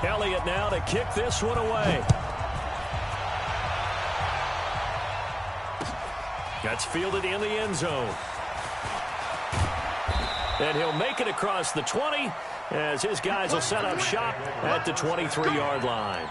Elliott now to kick this one away. That's fielded in the end zone. And he'll make it across the 20 as his guys will set up shop at the 23-yard line.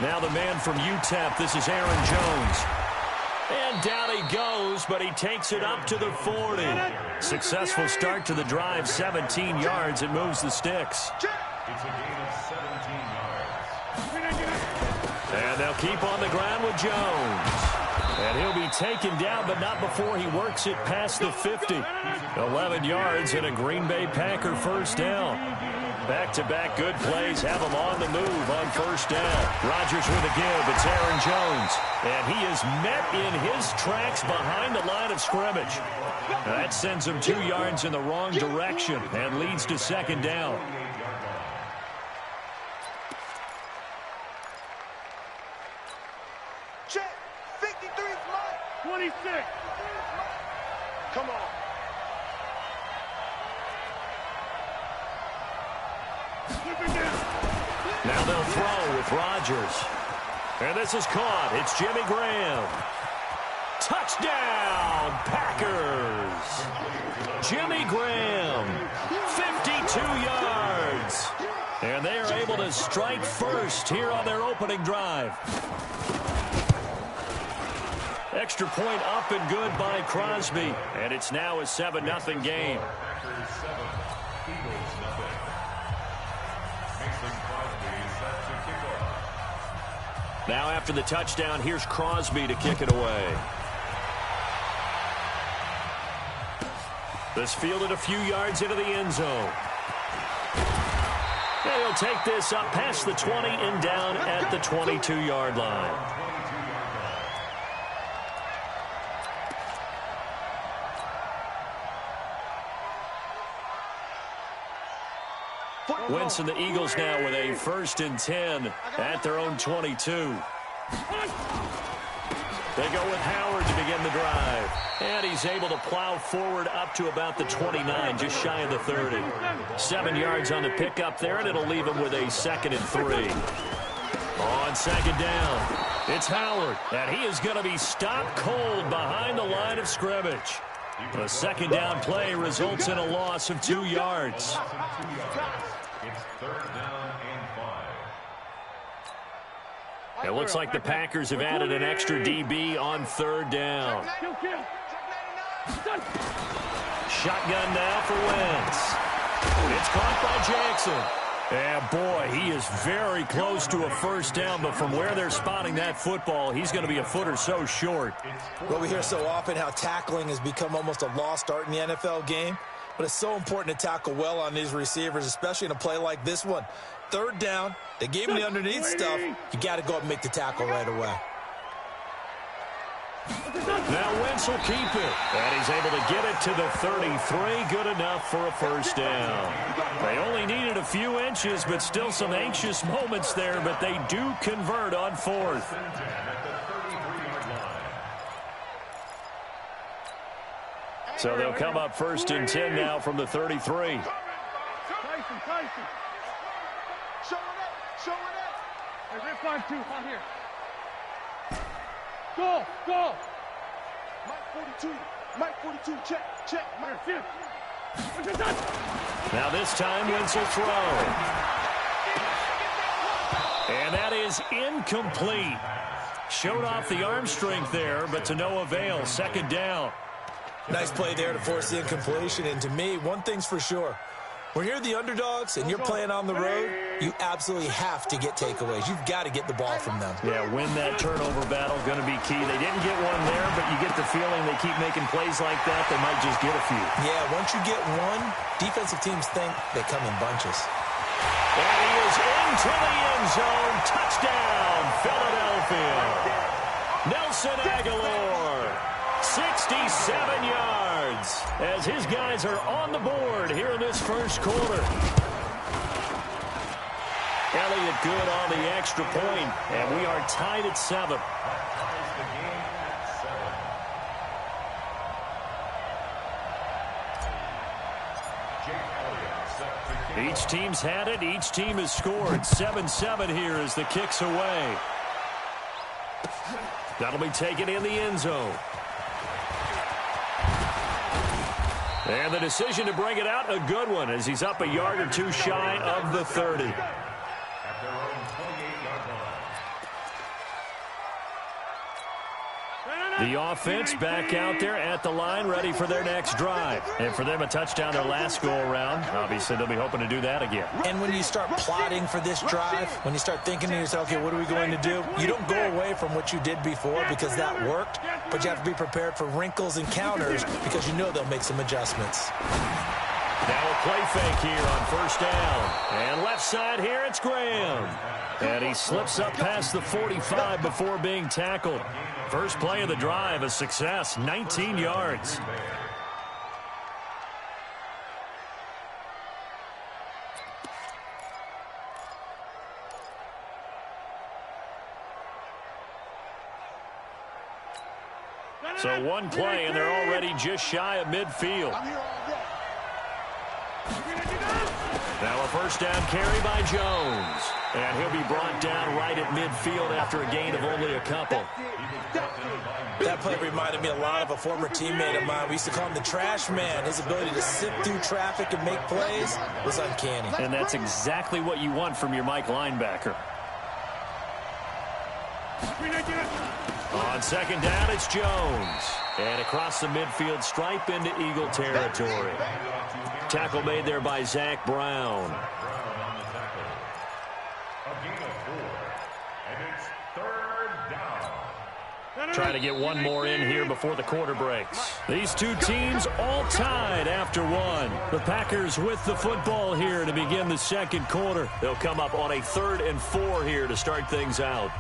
Now the man from UTEP, this is Aaron Jones. And down he goes, but he takes it up to the 40. Successful start to the drive, 17 yards, and moves the sticks. It's a gain of 17 yards. And they'll keep on the ground with Jones. And he'll be taken down, but not before he works it past the 50. 11 yards and a Green Bay Packer first down. Back-to-back good plays have him on the move on first down. Rodgers with a give. It's Aaron Jones. And he is met in his tracks behind the line of scrimmage. That sends him 2 yards in the wrong direction and leads to second down. Check. 53 is mine. 26. Come on. Now they'll throw with Rodgers. And this is caught. It's Jimmy Graham. Touchdown, Packers. Jimmy Graham, 52 yards. And they are able to strike first here on their opening drive. Extra point up and good by Crosby. And it's now a 7-0 game. Now after the touchdown, here's Crosby to kick it away. This fielded a few yards into the end zone. And he'll take this up past the 20 and down at the 22-yard line. Wentz and the Eagles now with a 1st and 10 at their own 22. They go with Howard to begin the drive. And he's able to plow forward up to about the 29, just shy of the 30. 7 yards on the pickup there, and it'll leave him with a 2nd and 3. On second down, it's Howard, and he is going to be stopped cold behind the line of scrimmage. A second down play results in a loss of 2 yards. It's 3rd down and 5. It looks like the Packers have added an extra DB on 3rd down. Shotgun now for Wentz. It's caught by Jackson. And boy, he is very close to a 1st down, but from where they're spotting that football, he's going to be a foot or so short. Well, we hear so often how tackling has become almost a lost art in the NFL game. But it's so important to tackle well on these receivers, especially in a play like this one. 3rd down, they gave him the underneath stuff. You got to go up and make the tackle right away. Now Wentz will keep it. And he's able to get it to the 33. Good enough for a 1st down. They only needed a few inches, but still some anxious moments there. But they do convert on 4th. So they'll come up 1st and 10 now from the 33. Tyson. Show it up. Hey, Rip 5-2, on here. Go. Mike 42, check. Mike 5. Now this time Wentz will throw. And that is incomplete. Showed off the arm strength there, but to no avail. 2nd down. Nice play there to force the incompletion. And to me, one thing's for sure. When you're the underdogs and you're playing on the road, you absolutely have to get takeaways. You've got to get the ball from them. Yeah, win that turnover battle, going to be key. They didn't get one there, but you get the feeling they keep making plays like that, they might just get a few. Yeah, once you get one, defensive teams think they come in bunches. And he is into the end zone. Touchdown, Philadelphia. Nelson Aguilar. 67 yards as his guys are on the board here in this first quarter. Elliott good on the extra point, and we are tied at 7. Each team's had it. Each team has scored. 7-7 here as the kick's away. That'll be taken in the end zone. And the decision to bring it out, a good one, as he's up a yard or two shy of the 30. At their own 28-yard line. The offense back out there at the line, ready for their next drive. And for them, a touchdown their last go-around. Obviously, they'll be hoping to do that again. And when you start plotting for this drive, when you start thinking to yourself, okay, what are we going to do? You don't go away from what you did before because that worked, but you have to be prepared for wrinkles and counters because you know they'll make some adjustments. Now a play fake here on first down. And left side here, it's Graham. And he slips up past the 45 before being tackled. First play of the drive, a success, 19 yards. So one play, and they're already just shy of midfield. Now a first down carry by Jones. And he'll be brought down right at midfield after a gain of only a couple. That play reminded me a lot of a former teammate of mine. We used to call him the trash man. His ability to sift through traffic and make plays was uncanny. And that's exactly what you want from your Mike linebacker. On second down, it's Jones. And across the midfield stripe into Eagle territory. Tackle made there by Zach Brown. Trying to get one more in here before the quarter breaks. These two teams all tied after one. The Packers with the football here to begin the second quarter. They'll come up on a 3rd and 4 here to start things out.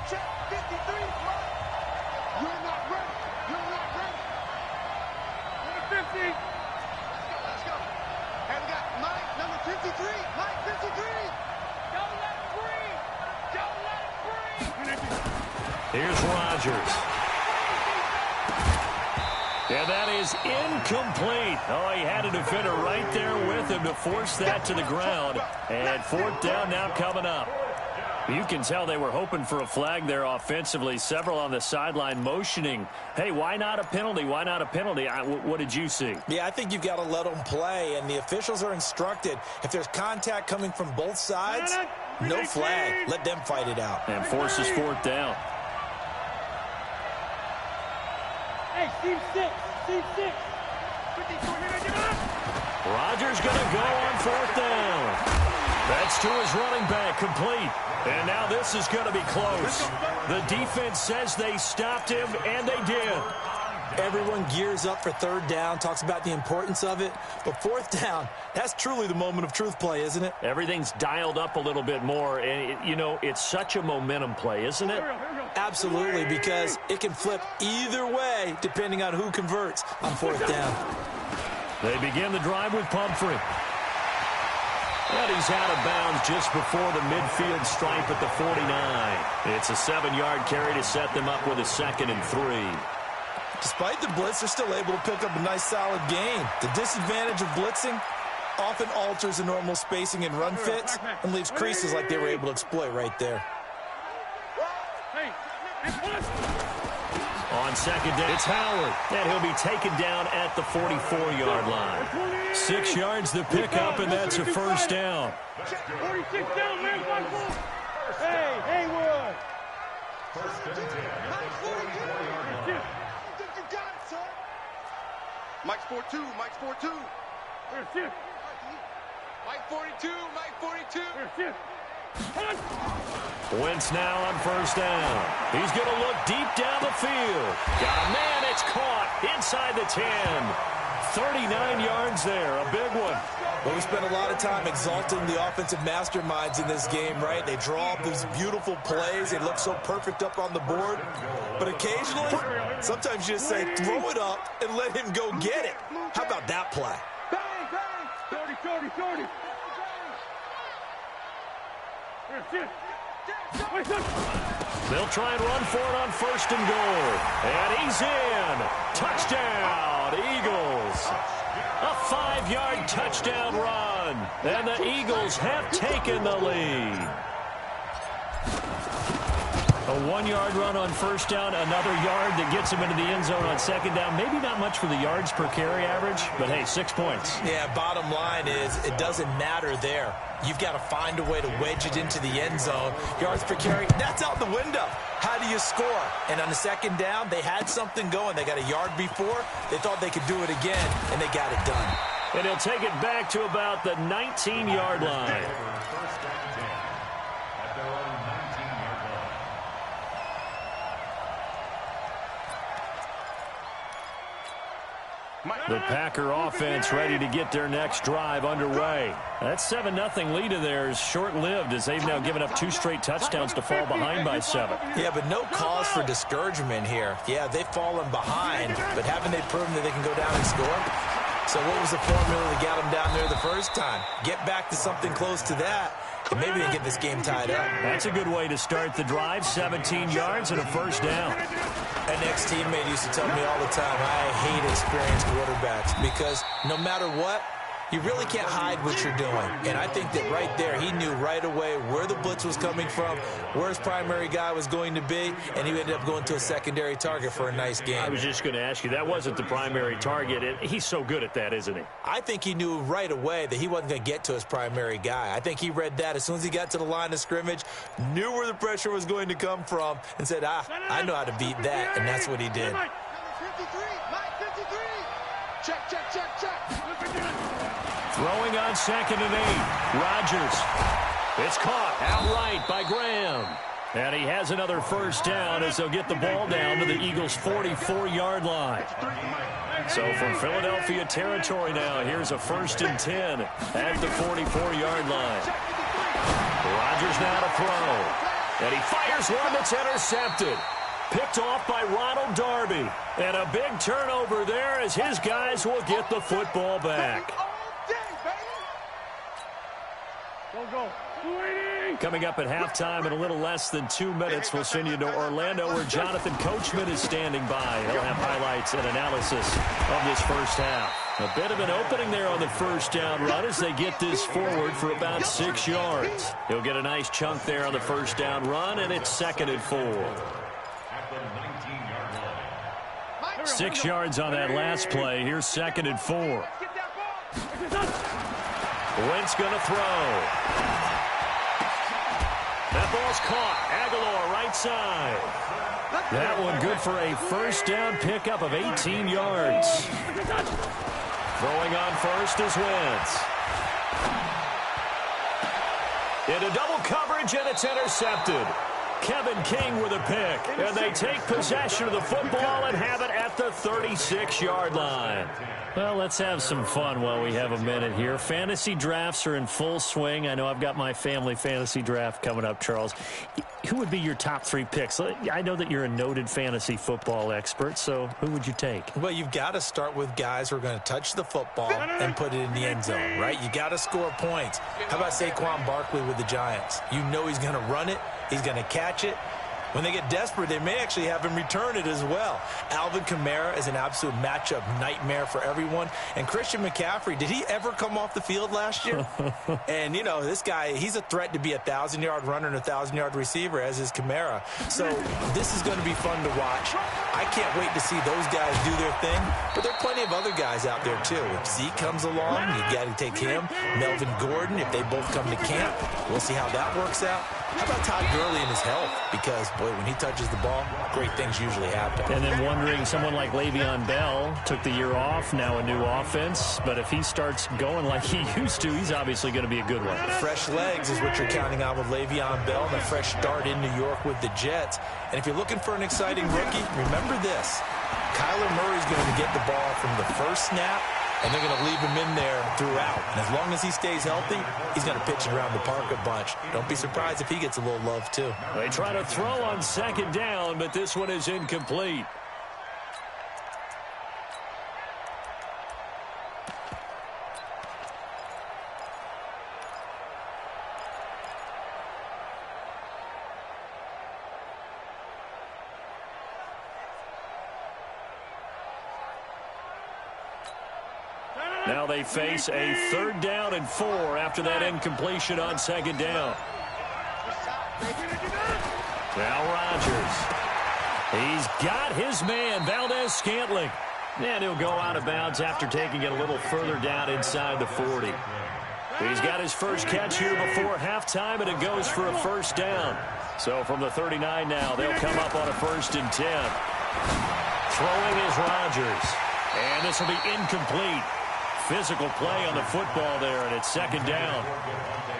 Check 53. You're not ready. You're not ready. 50. Let's go. And we got Mike, number 53. Mike, 53. Don't let him breathe. Don't let him breathe. Here's Rodgers. And that is incomplete. Oh, he had a defender right there with him to force that to the ground. And 4th down now coming up. You can tell they were hoping for a flag there offensively. Several on the sideline motioning, hey, why not a penalty? Why not a penalty? What did you see? Yeah, I think you've got to let them play, and the officials are instructed. If there's contact coming from both sides, no flag. Let them fight it out. And forces 4th down. Hey, Steve 6. Steve 6. Rodgers going to go on 4th down. That's to his running back, complete. And now this is going to be close. The defense says they stopped him, and they did. Everyone gears up for 3rd down, talks about the importance of it. But 4th down, that's truly the moment of truth play, isn't it? Everything's dialed up a little bit more. And, it's such a momentum play, isn't it? Absolutely, because it can flip either way depending on who converts on 4th down. They begin the drive with Pumphrey. And he's out of bounds just before the midfield stripe at the 49. It's a 7-yard carry to set them up with a 2nd and 3. Despite the blitz, they're still able to pick up a nice, solid gain. The disadvantage of blitzing often alters the normal spacing and run fits and leaves creases like they were able to exploit right there. On second down, it's Howard. And he'll be taken down at the 44-yard line. 6 yards the pickup, and that's a 1st down. 46 down, man. Hey, Haywood. 1st and 10 at the 44-yard line. You got it, son. Mike's 4-2. Mike's 4-2. Mike 42. Mike 42. Wentz now on 1st down. He's going to look deep down the field. Got a man, it's caught inside the 10. 39 yards there, a big one. Well, we spent a lot of time exalting the offensive masterminds in this game, right? They draw up these beautiful plays. They look so perfect up on the board. But occasionally, sometimes you just say, throw it up and let him go get it. How about that play? Bang, bang. 30. They'll try and run for it on 1st and goal. And he's in. Touchdown, Eagles. A 5-yard touchdown run. And the Eagles have taken the lead. A 1-yard run on 1st down, another yard that gets him into the end zone on 2nd down. Maybe not much for the yards per carry average, but hey, 6 points. Yeah, bottom line is it doesn't matter there. You've got to find a way to wedge it into the end zone. Yards per carry, that's out the window. How do you score? And on the 2nd down, they had something going. They got a yard before. They thought they could do it again, and they got it done. And he'll take it back to about the 19-yard line. The Packer offense ready to get their next drive underway. That 7-0 lead of theirs short-lived as they've now given up 2 straight touchdowns to fall behind by 7. Yeah, but no cause for discouragement here. Yeah, they've fallen behind, but haven't they proven that they can go down and score? So what was the formula that got them down there the first time? Get back to something close to that, and maybe they get this game tied up. That's a good way to start the drive. 17 yards and a 1st down. An ex-teammate used to tell me all the time, I hate experienced quarterbacks because no matter what, you really can't hide what you're doing. And I think that right there, he knew right away where the blitz was coming from, where his primary guy was going to be, and he ended up going to a secondary target for a nice game. I was just going to ask you, that wasn't the primary target. He's so good at that, isn't he? I think he knew right away that he wasn't going to get to his primary guy. I think he read that as soon as he got to the line of scrimmage, knew where the pressure was going to come from, and said, I know how to beat that, and that's what he did. 53, Mike 53. Check. Throwing on 2nd and 8. Rodgers. It's caught outright by Graham. And he has another 1st down as they'll get the ball down to the Eagles' 44-yard line. So from Philadelphia territory now, here's a 1st and 10 at the 44-yard line. Rodgers now to throw. And he fires one that's intercepted. Picked off by Ronald Darby. And a big turnover there as his guys will get the football back. Go. Coming up at halftime in a little less than 2 minutes, we'll send you to Orlando where Jonathan Coachman is standing by. He'll have highlights and analysis of this 1st half. A bit of an opening there on the 1st down run as they get this forward for about 6 yards. He'll get a nice chunk there on the 1st down run, and it's 2nd and 4. 6 yards on that last play. Here's 2nd and 4. Wentz going to throw. That ball's caught. Aguilar right side. That one good for a 1st down pickup of 18 yards. Throwing on 1st is Wentz. Into double coverage, and it's intercepted. Kevin King with a pick, and they take possession of the football and have it at the 36-yard line. Well, let's have some fun while we have a minute here. Fantasy drafts are in full swing. I know I've got my family fantasy draft coming up, Charles. Who would be your top 3 picks? I know that you're a noted fantasy football expert, so who would you take? Well, you've got to start with guys who are going to touch the football and put it in the end zone, right? You got to score points. How about Saquon Barkley with the Giants? You know he's going to run it. He's going to catch it. When they get desperate, they may actually have him return it as well. Alvin Kamara is an absolute matchup nightmare for everyone. And Christian McCaffrey, did he ever come off the field last year? And, you know, this guy, he's a threat to be a 1,000-yard runner and a 1,000-yard receiver, as is Kamara. So this is going to be fun to watch. I can't wait to see those guys do their thing. But there are plenty of other guys out there, too. If Zeke comes along, you got to take him. Melvin Gordon, if they both come to camp, we'll see how that works out. How about Todd Gurley and his health? Because, boy, when he touches the ball, great things usually happen. And then wondering, someone like Le'Veon Bell took the year off, now a new offense. But if he starts going like he used to, he's obviously going to be a good one. Fresh legs is what you're counting on with Le'Veon Bell and a fresh start in New York with the Jets. And if you're looking for an exciting rookie, remember this. Kyler Murray's going to get the ball from the first snap and they're going to leave him in there throughout. And as long as he stays healthy, he's going to pitch it around the park a bunch. Don't be surprised if he gets a little love, too. They try to throw on second down, but this one is incomplete. Now they face a 3rd down and 4 after that incompletion on second down. Now Rodgers. He's got his man, Valdez-Scantling. And he'll go out of bounds after taking it a little further down inside the 40. He's got his first catch here before halftime, and it goes for a 1st down. So from the 39 now, they'll come up on a 1st and 10. Throwing is Rodgers. And this will be incomplete. Physical play on the football there, and it's 2nd down.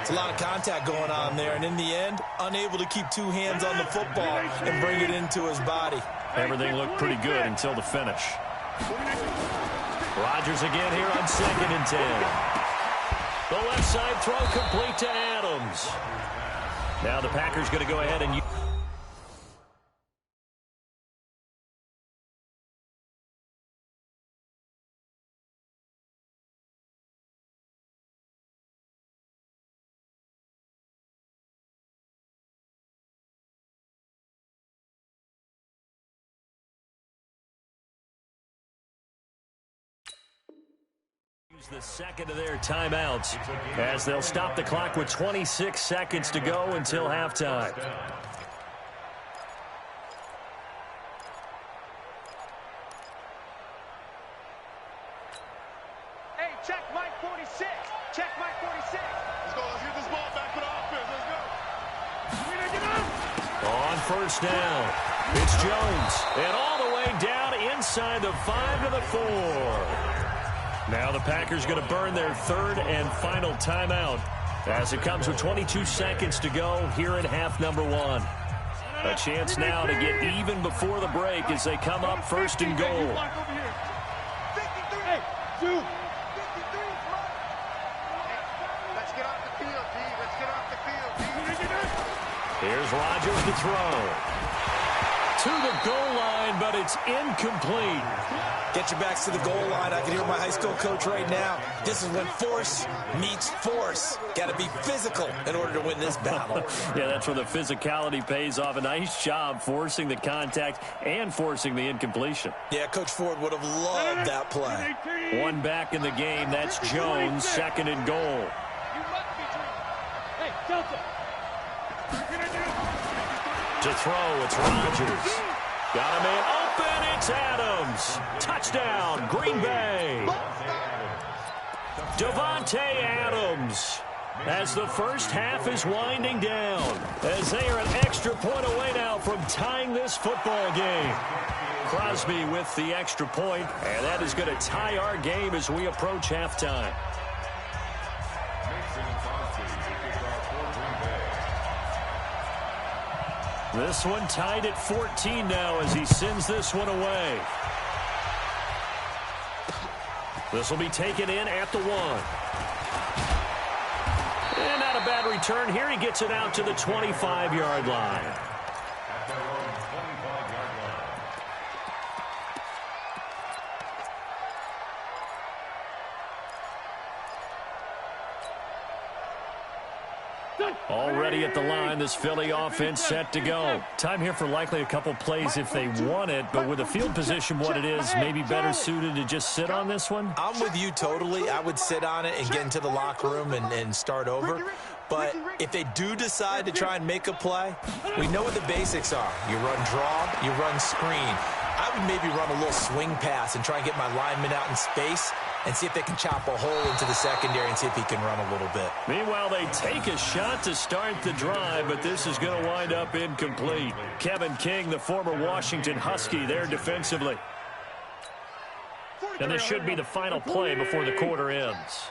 It's a lot of contact going on there, and in the end, unable to keep 2 hands on the football and bring it into his body. Everything looked pretty good until the finish. Rodgers again here on 2nd and 10. The left side throw complete to Adams. Now the Packers going to go ahead and use. The second of their timeouts as they'll stop the clock with 26 seconds to go until halftime. Hey, check Mike 46. Check Mike 46. Let's go. Let's get this ball back for the offense. Let's go. On 1st down, it's Jones. And all the way down inside the 5 to the 4. Now the Packers going to burn their 3rd and final timeout as it comes with 22 seconds to go here in half number 1. A chance now to get even before the break as they come up 1st and goal. Let's get off the field, D. Let's get off the field, D. Here's Rodgers to throw. To the goal line, but it's incomplete. Get your backs to the goal line. I can hear my high school coach right now. This is when force meets force. Got to be physical in order to win this battle. Yeah, that's where the physicality pays off. A nice job forcing the contact and forcing the incompletion. Yeah, Coach Ford would have loved that play. One back in the game. That's Jones, 2nd and goal. Hey, Delta. To throw, it's Rodgers. Got a man open, it's Adams. Touchdown, Green Bay. Davante Adams as the first half is winding down, as they are an extra point away now from tying this football game. Crosby with the extra point, and that is going to tie our game as we approach halftime. This one tied at 14 now as he sends this one away. This will be taken in at the 1. And not a bad return here. He gets it out to the 25-yard line. Already at the line, this Philly offense set to go. Time here for likely a couple plays if they want it, but with the field position what it is, maybe better suited to just sit on this one? I'm with you totally. I would sit on it and get into the locker room and start over. But if they do decide to try and make a play, we know what the basics are. You run draw, you run screen. I would maybe run a little swing pass and try and get my lineman out in space and see if they can chop a hole into the secondary and see if he can run a little bit. Meanwhile, they take a shot to start the drive, but this is going to wind up incomplete. Kevin King, the former Washington Husky, there defensively. And this should be the final play before the quarter ends.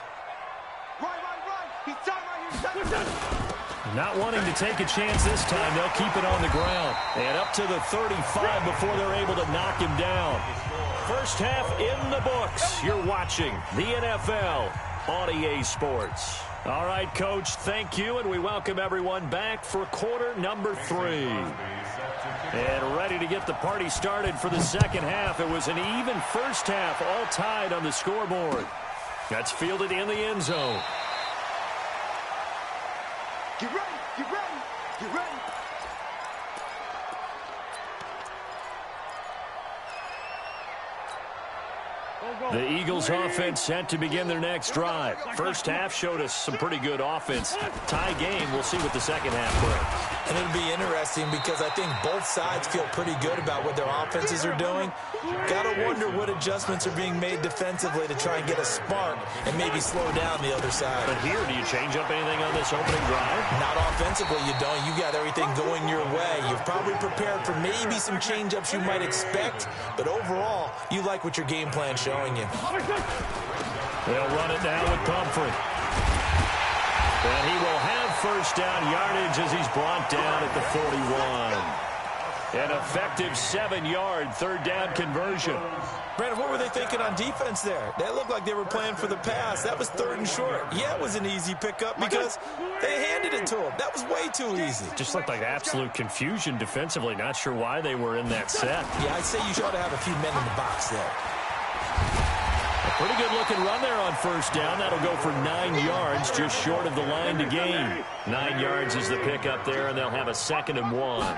Not wanting to take a chance this time, they'll keep it on the ground. And up to the 35 before they're able to knock him down. First half in the books. You're watching the NFL on EA Sports. All right, Coach, thank you, and we welcome everyone back for quarter number 3. And ready to get the party started for the second half. It was an even first half, all tied on the scoreboard. That's fielded in the end zone. Get ready, get ready, get ready. The Eagles offense set to begin their next drive. First half showed us some pretty good offense. Tie game, we'll see what the second half brings. And it'll be interesting because I think both sides feel pretty good about what their offenses are doing. Got to wonder what adjustments are being made defensively to try and get a spark and maybe slow down the other side. But here, do you change up anything on this opening drive? Not offensively, you don't. You got everything going your way. You've probably prepared for maybe some change-ups you might expect, but overall, you like what your game plan's showing you. They'll run it now with Pumphrey. And he will have first down yardage as he's brought down at the 41. An effective 7-yard third down conversion. Brandon, what were they thinking on defense there? They looked like they were playing for the pass. That was 3rd and short. Yeah, it was an easy pickup because they handed it to him. That was way too easy. Just looked like absolute confusion defensively. Not sure why they were in that set. Yeah, I'd say you ought to have a few men in the box there. Pretty good-looking run there on first down. That'll go for 9 yards, just short of the line to gain. 9 yards is the pickup there, and they'll have a 2nd and 1.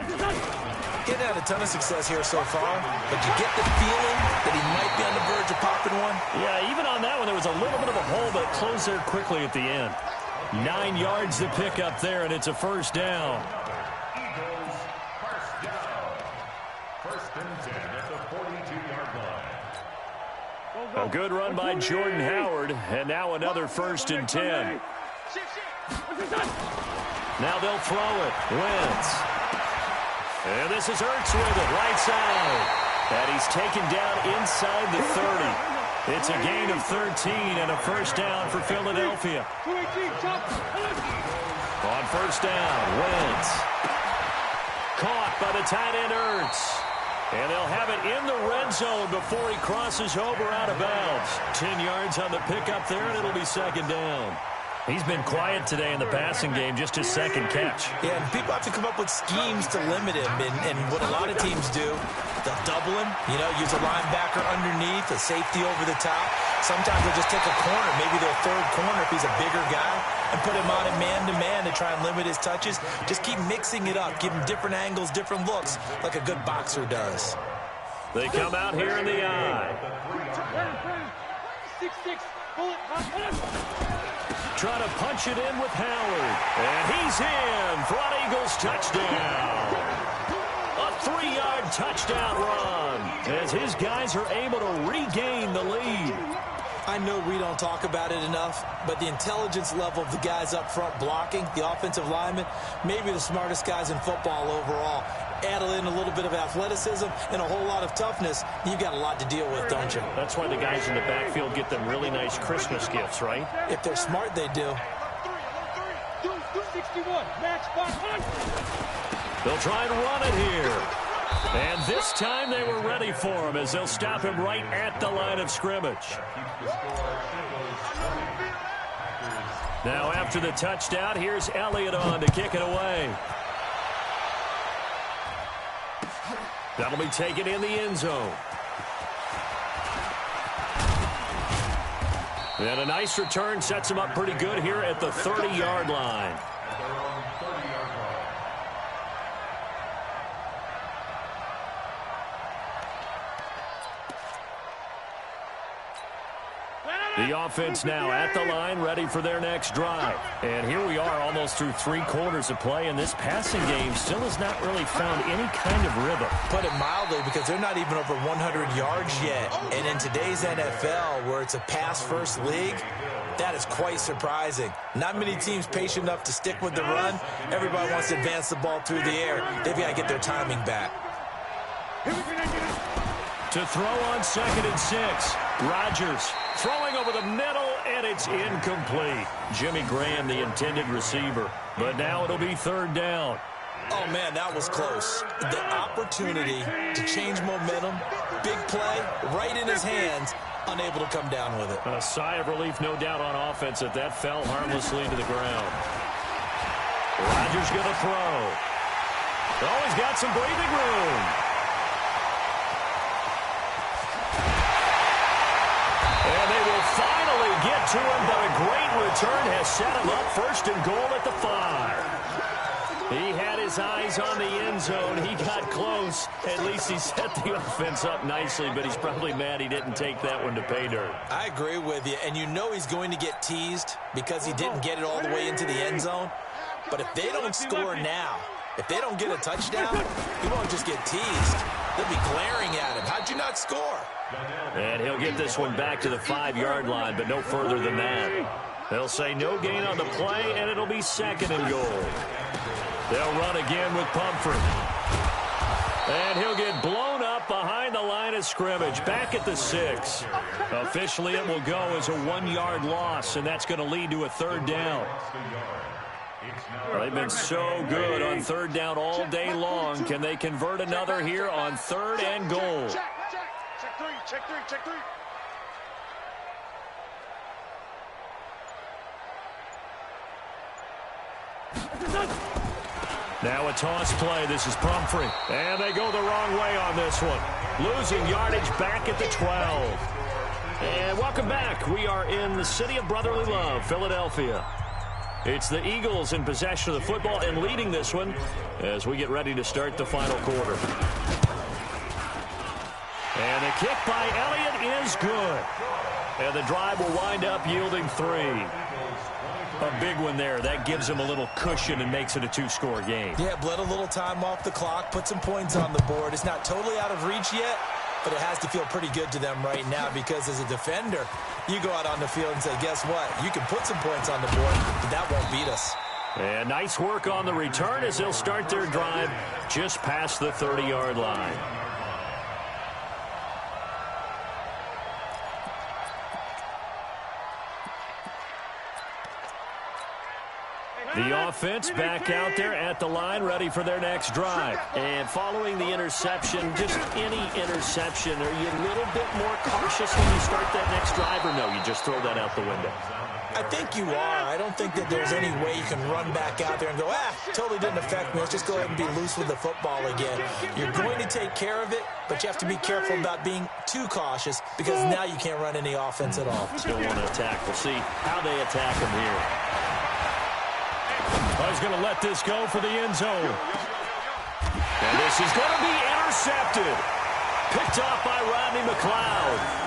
Getting had a ton of success here so far, but you get the feeling that he might be on the verge of popping one. Yeah, even on that one, there was a little bit of a hole, but it closed there quickly at the end. 9 yards the pickup there, and it's a first down. Eagles, first down. First and 10 at the 42-yard line. A good run by Jordan Howard, and now another 1st and 10. Now they'll throw it. Wentz. And this is Ertz with it, right side. And he's taken down inside the 30. It's a gain of 13 and a first down for Philadelphia. On first down, Wentz. Caught by the tight end Ertz. And they'll have it in the red zone before he crosses over out of bounds. 10 yards on the pickup there, and it'll be 2nd down. He's been quiet today in the passing game, just his 2nd catch. Yeah, and people have to come up with schemes to limit him. And what a lot of teams do, they'll double him, use a linebacker underneath, a safety over the top. Sometimes they'll just take a corner, maybe their 3rd corner if he's a bigger guy, and put him on a man-to-man to try and limit his touches. Just keep mixing it up, give him different angles, different looks, like a good boxer does. They come out here in the eye. 6-6, bullet, Trying to punch it in with Howard. And he's in for an Eagles touchdown. A 3-yard touchdown run as his guys are able to regain the lead. I know we don't talk about it enough, but the intelligence level of the guys up front blocking, the offensive linemen, maybe the smartest guys in football overall. Add in a little bit of athleticism and a whole lot of toughness, you've got a lot to deal with, don't you? That's why the guys in the backfield get them really nice Christmas gifts, right? If they're smart, they do. 61, match spot. They'll try and run it here. And this time they were ready for him as they'll stop him right at the line of scrimmage. Now after the touchdown, here's Elliott on to kick it away. That'll be taken in the end zone. And a nice return sets him up pretty good here at the 30-yard line. The offense now at the line, ready for their next drive. And here we are almost through 3 quarters of play, and this passing game still has not really found any kind of rhythm. Put it mildly, because they're not even over 100 yards yet. And in today's NFL, where it's a pass-first league, that is quite surprising. Not many teams patient enough to stick with the run. Everybody wants to advance the ball through the air. They've got to get their timing back. To throw on 2nd and 6. Rodgers throwing over the middle, and it's incomplete. Jimmy Graham, the intended receiver. But now it'll be 3rd down. Oh, man, that was close. The opportunity to change momentum, big play right in his hands, unable to come down with it. A sigh of relief, no doubt, on offense that fell harmlessly to the ground. Rodgers going to throw. Oh, he's got some breathing room. And they will finally get to him, but a great return has set him up first and goal at the 5. He had his eyes on the end zone. He got close. At least he set the offense up nicely, but he's probably mad he didn't take that one to pay dirt. I agree with you, and you know he's going to get teased because he didn't get it all the way into the end zone. But if they don't score now, if they don't get a touchdown, he won't just get teased. They'll be glaring at him. How'd you not score? And he'll get this one back to the 5-yard line, but no further than that. They'll say no gain on the play, and it'll be 2nd and goal. They'll run again with Pumphrey. And he'll get blown up behind the line of scrimmage, back at the 6. Officially, it will go as a 1-yard loss, and that's going to lead to a 3rd down. They've been so good on 3rd down all day long. Can they convert another here on 3rd and goal? Check three. Now a toss play. This is Pumphrey. And they go the wrong way on this one. Losing yardage back at the 12. And welcome back. We are in the city of brotherly love, Philadelphia. It's the Eagles in possession of the football and leading this one as we get ready to start the final quarter. And the kick by Elliott is good. And the drive will wind up yielding 3. A big one there. That gives them a little cushion and makes it a 2-score game. Yeah, bled a little time off the clock, put some points on the board. It's not totally out of reach yet, but it has to feel pretty good to them right now because as a defender, you go out on the field and say, guess what? You can put some points on the board, but that won't beat us. And nice work on the return as they'll start their drive just past the 30-yard line. The offense back out there at the line, ready for their next drive. And following the interception, just any interception, are you a little bit more cautious when you start that next drive, or no, you just throw that out the window? I think you are. I don't think that there's any way you can run back out there and go, totally didn't affect me. Let's just go ahead and be loose with the football again. You're going to take care of it, but you have to be careful about being too cautious because now you can't run any offense at all. Still want to attack. We'll see how they attack him here. He's going to let this go for the end zone. And this is going to be intercepted. Picked off by Rodney McLeod.